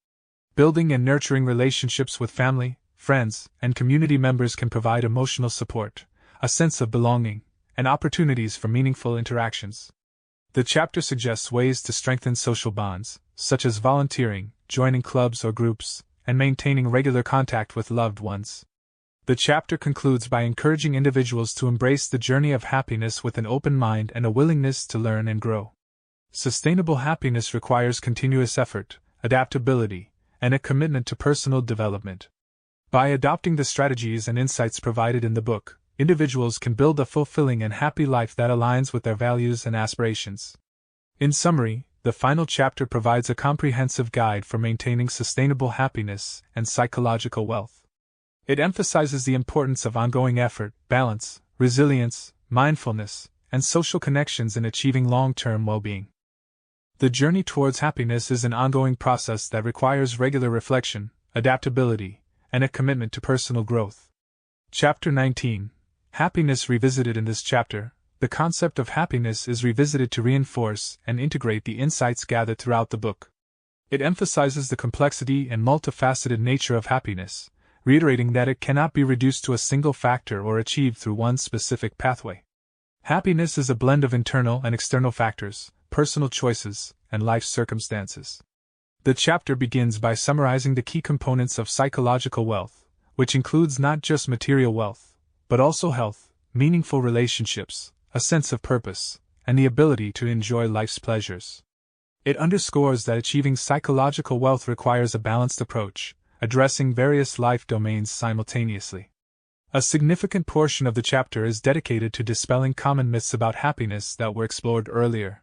Building and nurturing relationships with family, friends, and community members can provide emotional support, a sense of belonging, and opportunities for meaningful interactions. The chapter suggests ways to strengthen social bonds, such as volunteering, joining clubs or groups, and maintaining regular contact with loved ones. The chapter concludes by encouraging individuals to embrace the journey of happiness with an open mind and a willingness to learn and grow. Sustainable happiness requires continuous effort, adaptability, and a commitment to personal development. By adopting the strategies and insights provided in the book, individuals can build a fulfilling and happy life that aligns with their values and aspirations. In summary, the final chapter provides a comprehensive guide for maintaining sustainable happiness and psychological wealth. It emphasizes the importance of ongoing effort, balance, resilience, mindfulness, and social connections in achieving long-term well-being. The journey towards happiness is an ongoing process that requires regular reflection, adaptability, and a commitment to personal growth. Chapter 19. Happiness revisited. In this chapter, the concept of happiness is revisited to reinforce and integrate the insights gathered throughout the book. It emphasizes the complexity and multifaceted nature of happiness, reiterating that it cannot be reduced to a single factor or achieved through one specific pathway. Happiness is a blend of internal and external factors, personal choices, and life circumstances. The chapter begins by summarizing the key components of psychological wealth, which includes not just material wealth, but also health, meaningful relationships, a sense of purpose, and the ability to enjoy life's pleasures. It underscores that achieving psychological wealth requires a balanced approach, addressing various life domains simultaneously. A significant portion of the chapter is dedicated to dispelling common myths about happiness that were explored earlier.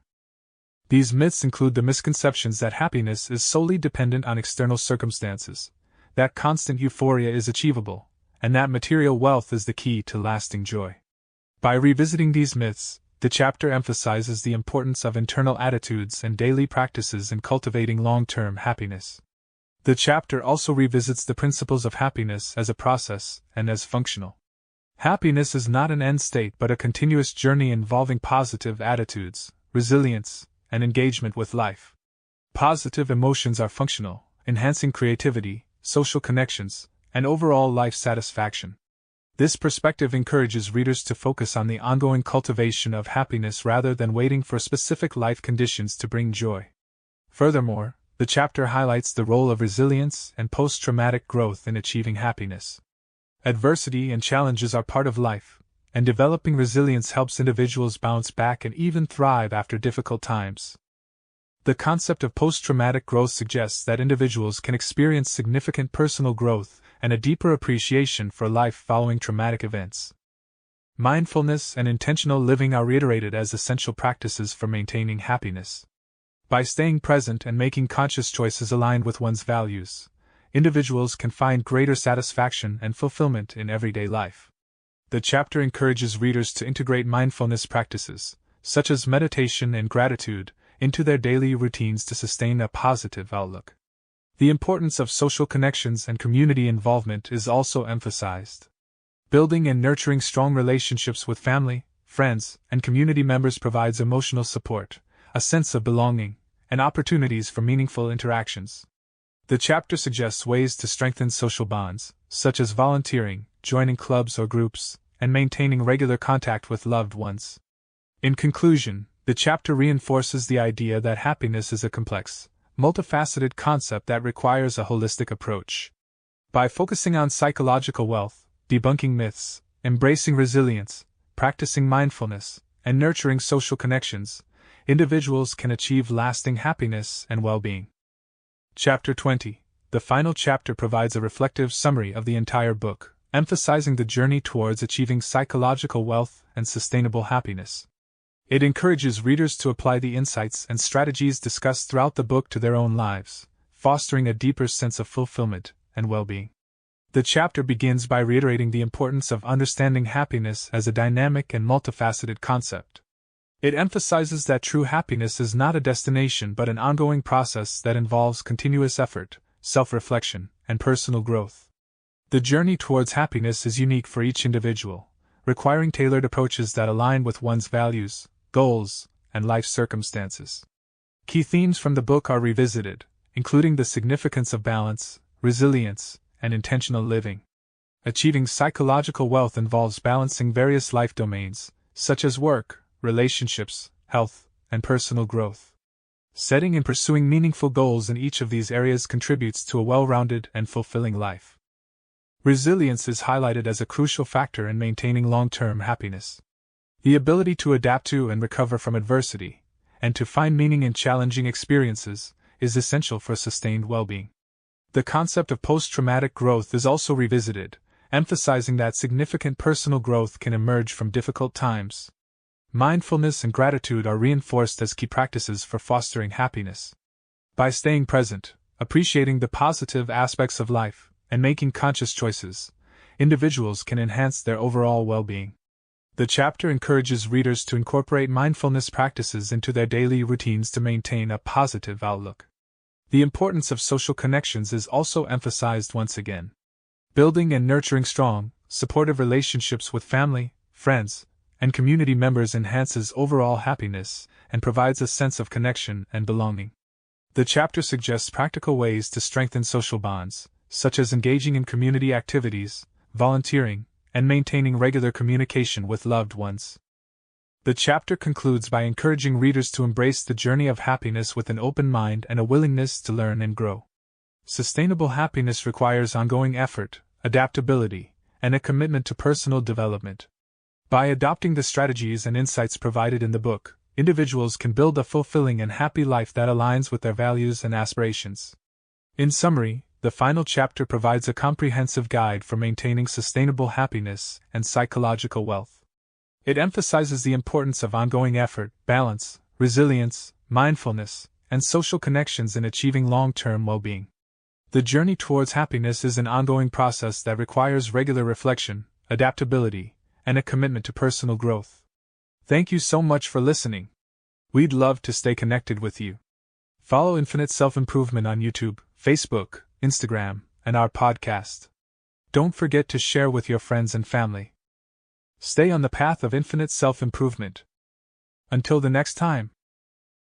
These myths include the misconceptions that happiness is solely dependent on external circumstances, that constant euphoria is achievable, and that material wealth is the key to lasting joy. By revisiting these myths, the chapter emphasizes the importance of internal attitudes and daily practices in cultivating long-term happiness. The chapter also revisits the principles of happiness as a process and as functional. Happiness is not an end state but a continuous journey involving positive attitudes, resilience, and engagement with life. Positive emotions are functional, enhancing creativity, social connections, and overall life satisfaction. This perspective encourages readers to focus on the ongoing cultivation of happiness rather than waiting for specific life conditions to bring joy. Furthermore, the chapter highlights the role of resilience and post-traumatic growth in achieving happiness. Adversity and challenges are part of life, and developing resilience helps individuals bounce back and even thrive after difficult times. The concept of post-traumatic growth suggests that individuals can experience significant personal growth and a deeper appreciation for life following traumatic events. Mindfulness and intentional living are reiterated as essential practices for maintaining happiness. By staying present and making conscious choices aligned with one's values, individuals can find greater satisfaction and fulfillment in everyday life. The chapter encourages readers to integrate mindfulness practices, such as meditation and gratitude, into their daily routines to sustain a positive outlook. The importance of social connections and community involvement is also emphasized. Building and nurturing strong relationships with family, friends, and community members provides emotional support, a sense of belonging, and opportunities for meaningful interactions. The chapter suggests ways to strengthen social bonds, such as volunteering, joining clubs or groups, and maintaining regular contact with loved ones. In conclusion, the chapter reinforces the idea that happiness is a complex, multifaceted concept that requires a holistic approach. By focusing on psychological wealth, debunking myths, embracing resilience, practicing mindfulness, and nurturing social connections, individuals can achieve lasting happiness and well-being. Chapter 20. The final chapter provides a reflective summary of the entire book, emphasizing the journey towards achieving psychological wealth and sustainable happiness. It encourages readers to apply the insights and strategies discussed throughout the book to their own lives, fostering a deeper sense of fulfillment and well-being. The chapter begins by reiterating the importance of understanding happiness as a dynamic and multifaceted concept. It emphasizes that true happiness is not a destination but an ongoing process that involves continuous effort, self-reflection, and personal growth. The journey towards happiness is unique for each individual, requiring tailored approaches that align with one's values, goals, and life circumstances. Key themes from the book are revisited, including the significance of balance, resilience, and intentional living. Achieving psychological wealth involves balancing various life domains, such as work, relationships, health, and personal growth. Setting and pursuing meaningful goals in each of these areas contributes to a well-rounded and fulfilling life. Resilience is highlighted as a crucial factor in maintaining long-term happiness. The ability to adapt to and recover from adversity, and to find meaning in challenging experiences, is essential for sustained well-being. The concept of post-traumatic growth is also revisited, emphasizing that significant personal growth can emerge from difficult times. Mindfulness and gratitude are reinforced as key practices for fostering happiness. By staying present, appreciating the positive aspects of life, and making conscious choices, individuals can enhance their overall well-being. The chapter encourages readers to incorporate mindfulness practices into their daily routines to maintain a positive outlook. The importance of social connections is also emphasized once again. Building and nurturing strong, supportive relationships with family, friends, and community members enhances overall happiness and provides a sense of connection and belonging. The chapter suggests practical ways to strengthen social bonds, such as engaging in community activities, volunteering, and maintaining regular communication with loved ones. The chapter concludes by encouraging readers to embrace the journey of happiness with an open mind and a willingness to learn and grow. Sustainable happiness requires ongoing effort, adaptability, and a commitment to personal development. By adopting the strategies and insights provided in the book, individuals can build a fulfilling and happy life that aligns with their values and aspirations. In summary, the final chapter provides a comprehensive guide for maintaining sustainable happiness and psychological wealth. It emphasizes the importance of ongoing effort, balance, resilience, mindfulness, and social connections in achieving long-term well-being. The journey towards happiness is an ongoing process that requires regular reflection, adaptability, and a commitment to personal growth. Thank you so much for listening. We'd love to stay connected with you. Follow Infinite Self-Improvement on YouTube, Facebook, Instagram, and our podcast. Don't forget to share with your friends and family. Stay on the path of infinite self-improvement. Until the next time.